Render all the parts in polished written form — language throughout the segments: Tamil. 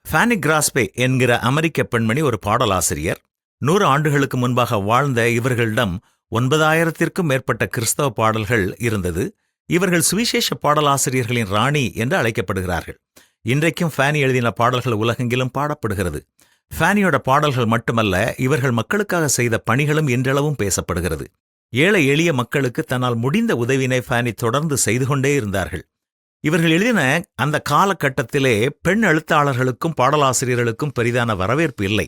ஃபேனி கிராஸ்பே என்கிற அமெரிக்க பெண்மணி ஒரு பாடலாசிரியர். 100 ஆண்டுகளுக்கு முன்பாக வாழ்ந்த இவர்களிடம் 9,000த்திற்கும் மேற்பட்ட கிறிஸ்தவ பாடல்கள் இருந்தது. இவர்கள் சுவிசேஷ பாடலாசிரியர்களின் ராணி என்று அழைக்கப்படுகிறார்கள். இன்றைக்கும் ஃபேனி எழுதின பாடல்கள் உலகெங்கிலும் பாடப்படுகிறது. ஃபேனியோட பாடல்கள் மட்டுமல்ல, இவர்கள் மக்களுக்காக செய்த பணிகளும் இன்றளவும் பேசப்படுகிறது. ஏழை எளிய மக்களுக்கு தன்னால் முடிந்த உதவினை ஃபேனி தொடர்ந்து செய்து கொண்டே இருந்தார்கள். இவர்கள் எழுதின அந்த காலகட்டத்திலே பெண் எழுத்தாளர்களுக்கும் பாடலாசிரியர்களுக்கும் பெரிதான வரவேற்பு இல்லை.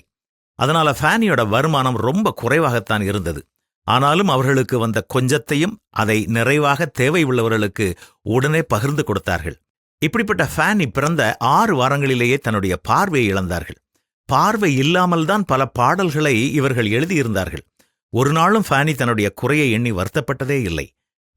அதனால ஃபேனியோட வருமானம் ரொம்ப குறைவாகத்தான் இருந்தது. ஆனாலும் அவர்களுக்கு வந்த கொஞ்சத்தையும் அதை நிறைவாக தேவை உள்ளவர்களுக்கு உடனே பகிர்ந்து கொடுத்தார்கள். இப்படிப்பட்ட ஃபேனி பிறந்த 6 வாரங்களிலேயே தன்னுடைய பார்வையை இழந்தார்கள். பார்வை இல்லாமல் தான் பல பாடல்களை இவர்கள் எழுதியிருந்தார்கள். ஒரு நாளும் ஃபேனி தன்னுடைய குறையை எண்ணி வருத்தப்பட்டதே இல்லை.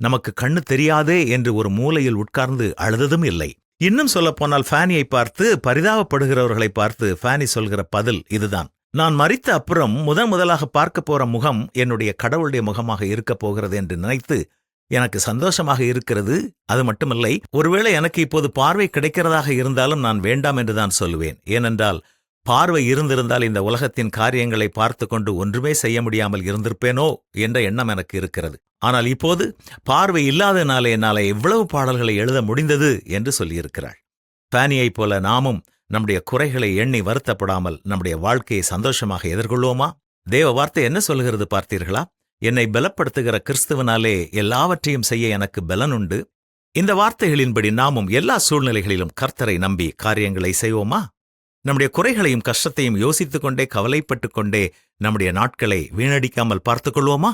நமக்கு கண்ணு தெரியாதே என்று ஒரு மூலையில் உட்கார்ந்து அழுததும் இல்லை. இன்னும் சொல்லப்போனால் ஃபேனியை பார்த்து பரிதாபப்படுகிறவர்களை பார்த்து ஃபேனி சொல்கிற பதில் இதுதான்: நான் மரித்த அப்புறம் முதலாக பார்க்க போற முகம் என்னுடைய கடவுளுடைய முகமாக இருக்கப் போகிறது என்று நினைத்து எனக்கு சந்தோஷமாக இருக்கிறது. அது மட்டுமில்லை, ஒருவேளை எனக்கு இப்போது பார்வை கிடைக்கிறதாக இருந்தாலும் நான் வேண்டாம் என்றுதான் சொல்லுவேன். ஏனென்றால் பார்வை இருந்திருந்தால் இந்த உலகத்தின் காரியங்களை பார்த்து கொண்டு ஒன்றுமே செய்ய முடியாமல் இருந்திருப்பேனோ என்ற எண்ணம் எனக்கு இருக்கிறது. ஆனால் இப்போது பார்வை இல்லாதனாலே என்னால் எவ்வளவு பாடல்களை எழுத முடிந்தது என்று சொல்லியிருக்கிறாள். ஃபேனியைப் போல நாமும் நம்முடைய குறைகளை எண்ணி வருத்தப்படாமல் நம்முடைய வாழ்க்கையை சந்தோஷமாக எதிர்கொள்வோமா? தேவ வார்த்தை என்ன சொல்கிறது பார்த்தீர்களா? என்னை பலப்படுத்துகிற கிறிஸ்துவனாலே எல்லாவற்றையும் செய்ய எனக்கு பலன் உண்டு. இந்த வார்த்தைகளின்படி நாமும் எல்லா சூழ்நிலைகளிலும் கர்த்தரை நம்பி காரியங்களை செய்வோமா? நம்முடைய குறைகளையும் கஷ்டத்தையும் யோசித்துக் கொண்டே கவலைப்பட்டுக் கொண்டே நம்முடைய நாட்களை வீணடிக்காமல் பார்த்துக் கொள்வோமா?